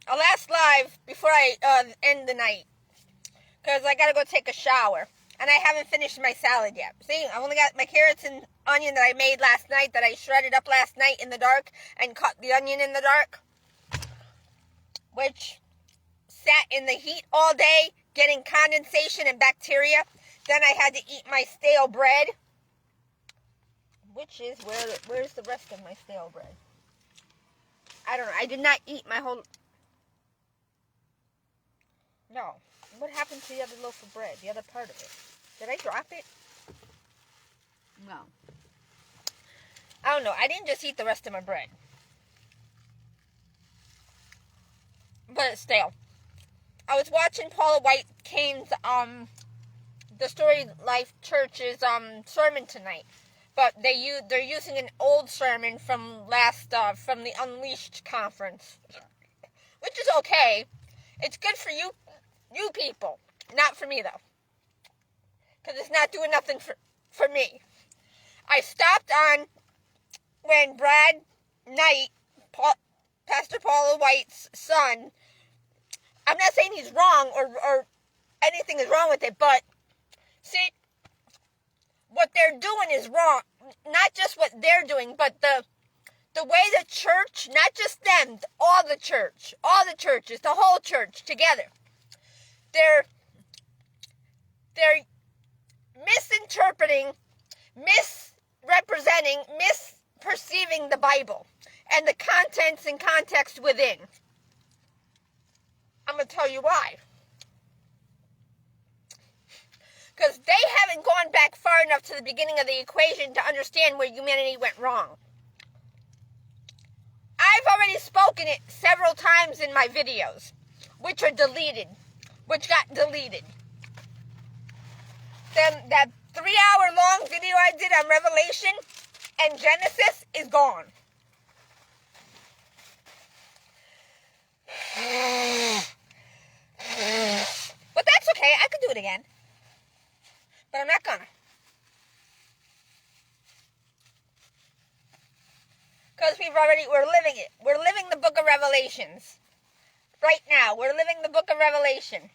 a last live before I end the night. Because I gotta go take a shower. And I haven't finished my salad yet. See, I only got my carrots and onion that I made last night, that I shredded up last night in the dark and cut the onion in the dark, which sat in the heat all day, getting condensation and bacteria. Then I had to eat my stale bread, which is where's the rest of my stale bread? I don't know. I did not eat my whole... No. What happened to the other loaf of bread? The other part of it? Did I drop it? No. I don't know. I didn't just eat the rest of my bread. But it's stale. I was watching Paula White Kane's, the Story Life Church's, sermon tonight. But they're using an old sermon from from the Unleashed conference. Which is okay. It's good for you people. Not for me, though. Because it's not doing nothing for me. I stopped on when Brad Knight, Pastor Paula White's son, I'm not saying he's wrong or anything is wrong with it, but see, what they're doing is wrong. Not just what they're doing, but the way the church, not just them, all the churches, the whole church together, they're misinterpreting, misrepresenting, misperceiving the Bible and the contents and context within. I'm going to tell you why. Because they haven't gone back far enough to the beginning of the equation to understand where humanity went wrong. I've already spoken it several times in my videos, which got deleted. Then that 3-hour-long video I did on Revelation and Genesis is gone. But that's okay. I could do it again. But I'm not gonna. Because we're living it. We're living the book of Revelations. Right now. We're living the book of Revelation.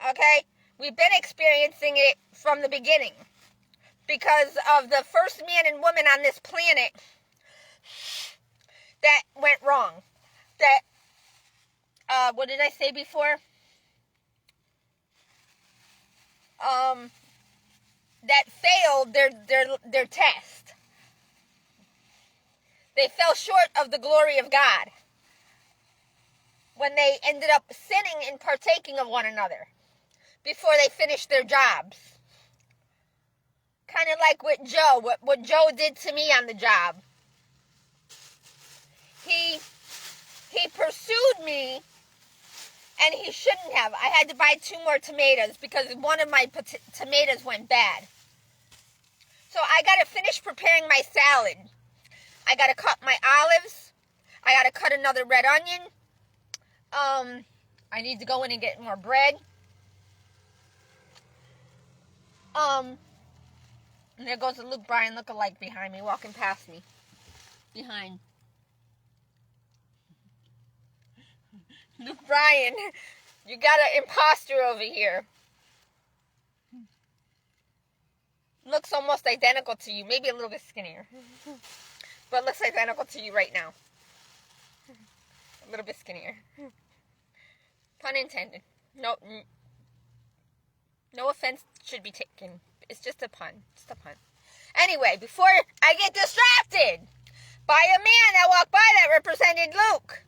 Okay? We've been experiencing it from the beginning. Because of the first man and woman on this planet that went wrong. That, what did I say before? That failed their test. They fell short of the glory of God when they ended up sinning and partaking of one another before they finished their jobs. Kind of like with Joe, what Joe did to me on the job. He pursued me, and he shouldn't have. I had to buy 2 more tomatoes because one of my tomatoes went bad. So I got to finish preparing my salad. I got to cut my olives. I got to cut another red onion. I need to go in and get more bread. And there goes a Luke Bryan lookalike behind me, walking past me. Behind. Luke Bryan, you got an imposter over here. Looks almost identical to you, maybe a little bit skinnier. But looks identical to you right now. A little bit skinnier. Pun intended. No offense should be taken. It's just a pun. Just a pun. Anyway, before I get distracted by a man that walked by that represented Luke.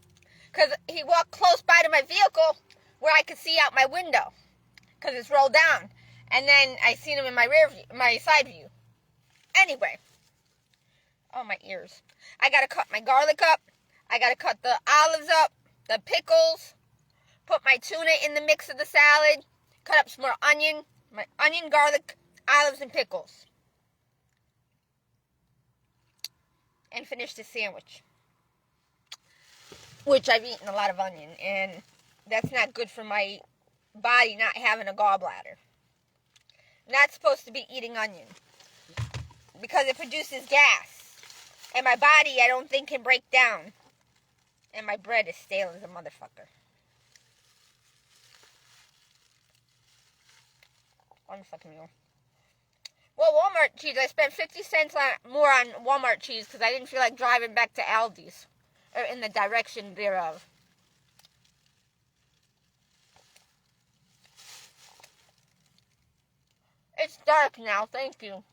Because he walked close by to my vehicle where I could see out my window. Because it's rolled down. And then I seen him in my my side view. Anyway. Oh, my ears. I got to cut my garlic up. I got to cut the olives up. The pickles. Put my tuna in the mix of the salad. Cut up some more onion. My onion, garlic, olives, and pickles. And finish the sandwich. Which I've eaten a lot of onion. And that's not good for my body not having a gallbladder. Not supposed to be eating onion. Because it produces gas. And my body, I don't think, can break down And my bread is stale as a motherfucker. Unfucking meal. Well, Walmart cheese. I spent 50 cents more on Walmart cheese because I didn't feel like driving back to Aldi's. Or in the direction thereof. It's dark now. Thank you.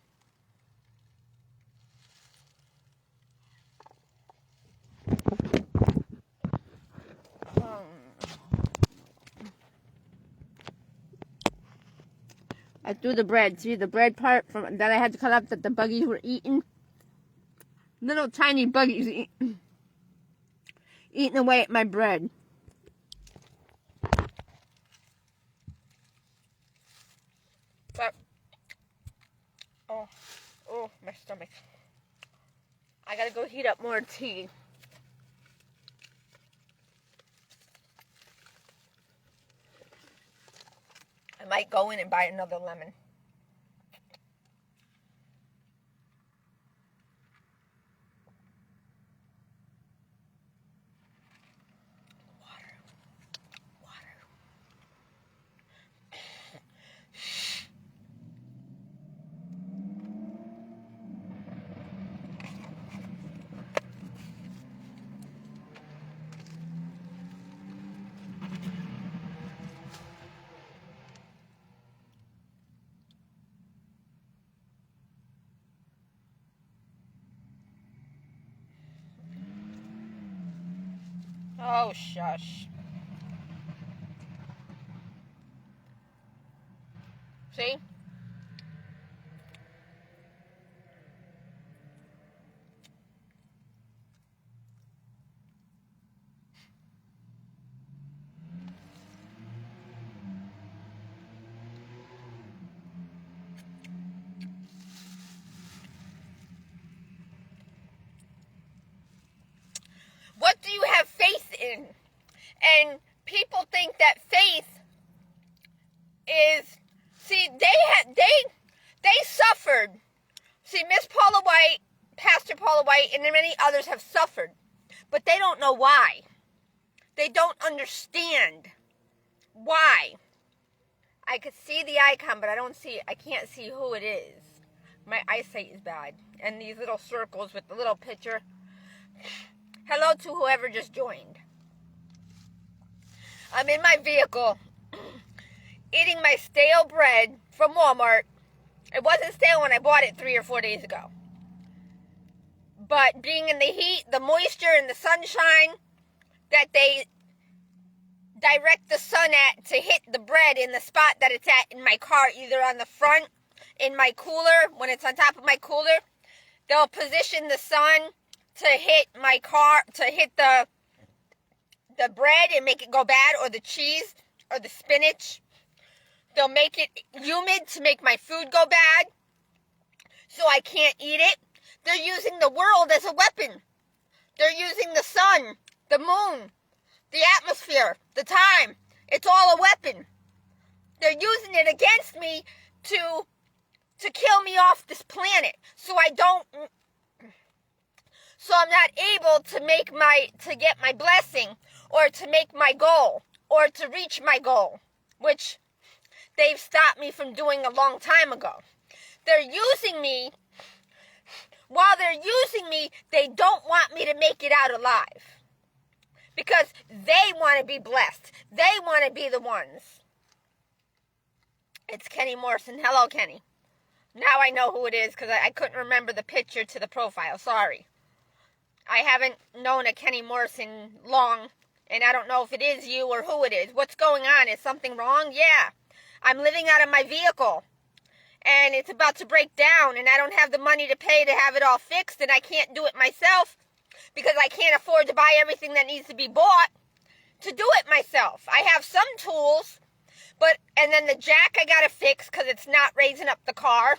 I threw the bread. See the bread part from that I had to cut up that the buggies were eating? Little tiny buggies eating away at my bread. But, oh, my stomach. I gotta go heat up more tea. I might go in and buy another lemon. Oh, shush. See? What do you have faith in? And people think that faith is, see, they suffered. See, Miss Paula White, Pastor Paula White, and many others have suffered, but they don't know why. They don't understand why. I could see the icon, but I can't see who it is. My eyesight is bad. And these little circles with the little picture. Hello to whoever just joined. I'm in my vehicle, eating my stale bread from Walmart. It wasn't stale when I bought it 3 or 4 days ago. But being in the heat, the moisture, and the sunshine that they direct the sun at to hit the bread in the spot that it's at in my car, either on the front, in my cooler, when it's on top of my cooler, they'll position the sun to hit my car, to hit the bread and make it go bad, or the cheese, or the spinach. They'll make it humid to make my food go bad, so I can't eat it. They're using the world as a weapon. They're using the sun, the moon, the atmosphere, the time. It's all a weapon. They're using it against me to kill me off this planet, so I'm not able to get my blessing, or to make my goal, or to reach my goal, which they've stopped me from doing a long time ago. They're using me. While they're using me, they don't want me to make it out alive. Because they want to be blessed. They want to be the ones. It's Kenny Morrison. Hello, Kenny. Now I know who it is because I couldn't remember the picture to the profile. Sorry. I haven't known a Kenny Morrison long, and I don't know if it is you or who it is. What's going on? Is something wrong? Yeah. I'm living out of my vehicle, and it's about to break down, and I don't have the money to pay to have it all fixed, and I can't do it myself because I can't afford to buy everything that needs to be bought to do it myself. I have some tools, and then the jack I gotta fix because it's not raising up the car.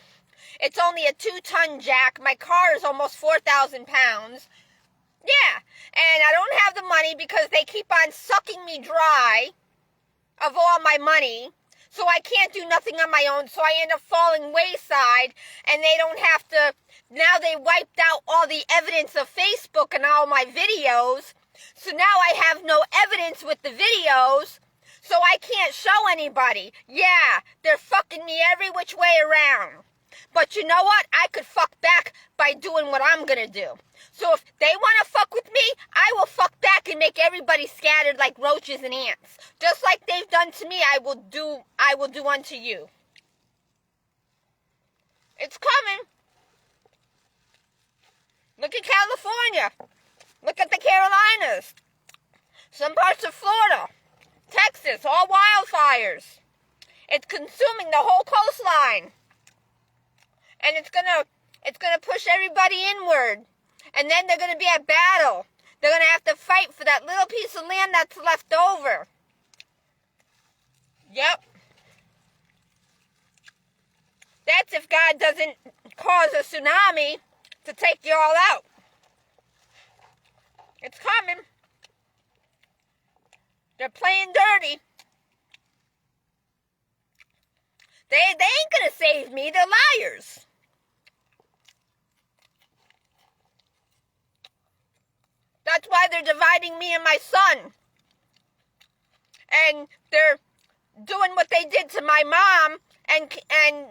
It's only a 2-ton jack. My car is almost 4,000 pounds. Yeah, and I don't have the money because they keep on sucking me dry of all my money. So I can't do nothing on my own, so I end up falling wayside, and they don't have to, now they wiped out all the evidence of Facebook and all my videos, So now I have no evidence with the videos, so I can't show anybody. Yeah, they're fucking me every which way around. But you know what? I could fuck back by doing what I'm gonna do. So if they want to fuck with me, I will fuck back and make everybody scattered like roaches and ants. Just like they've done to me, I will do unto you. It's coming. Look at California. Look at the Carolinas. Some parts of Florida. Texas, all wildfires. It's consuming the whole coastline. And it's gonna push everybody inward. And then they're gonna be at battle. They're gonna have to fight for that little piece of land that's left over. Yep. That's if God doesn't cause a tsunami to take you all out. It's coming. They're playing dirty. They ain't gonna save me. They're liars. That's why they're dividing me and my son. And they're doing what they did to my mom and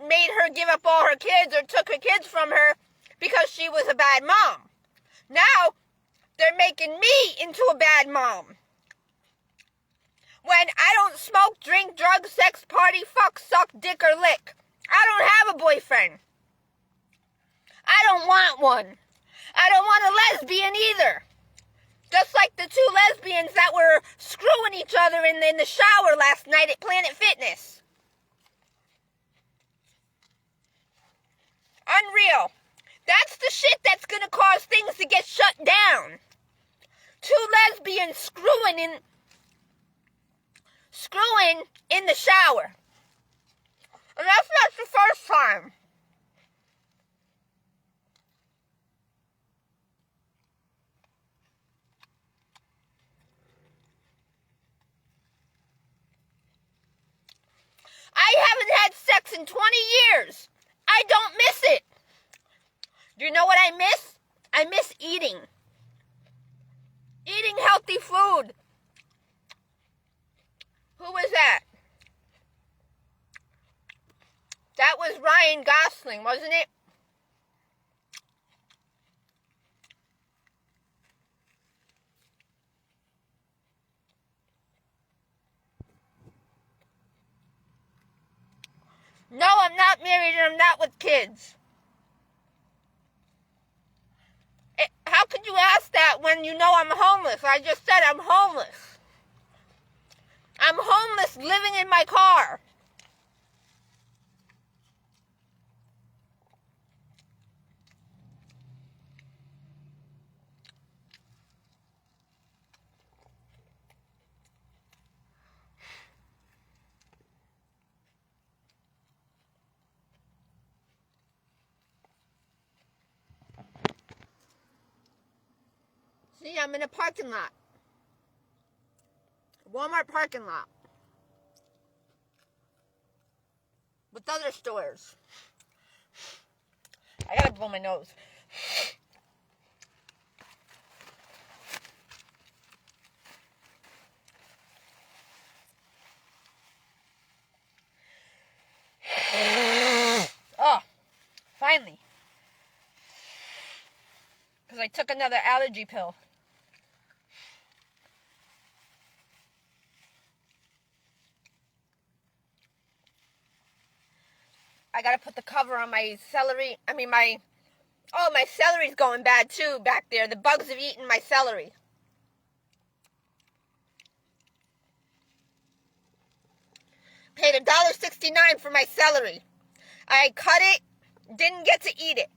made her give up all her kids or took her kids from her because she was a bad mom. Now, they're making me into a bad mom. When I don't smoke, drink, drug, sex, party, fuck, suck, dick, or lick. I don't have a boyfriend. I don't want one. I don't want a lesbian either. Just like the two lesbians that were screwing each other in the shower last night at Planet Fitness. Unreal. That's the shit that's gonna cause things to get shut down. Two lesbians screwing in the shower. And that's not the first time. I haven't had sex in 20 years. I don't miss it. Do you know what I miss? I miss eating. Eating healthy food. Who was that? That was Ryan Gosling, wasn't it? No, I'm not married and I'm not with kids. How could you ask that when you know I'm homeless? I just said I'm homeless. I'm homeless living in my car. See, I'm in a parking lot. Walmart parking lot. With other stores. I gotta blow my nose. Oh, finally. Because I took another allergy pill. I gotta put the cover on my celery. My celery's going bad too back there. The bugs have eaten my celery. Paid $1.69 for my celery. I cut it, didn't get to eat it.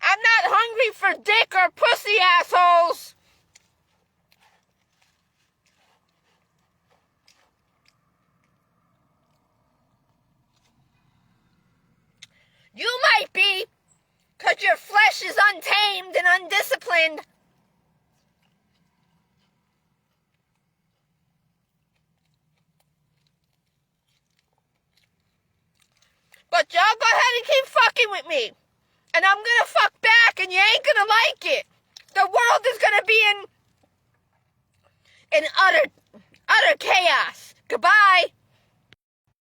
I'm not hungry for dick or pussy, assholes! You might be, 'cause your flesh is untamed and undisciplined. But y'all go ahead and keep fucking with me. And I'm gonna fuck back and you ain't gonna like it. The world is gonna be in utter chaos. Goodbye.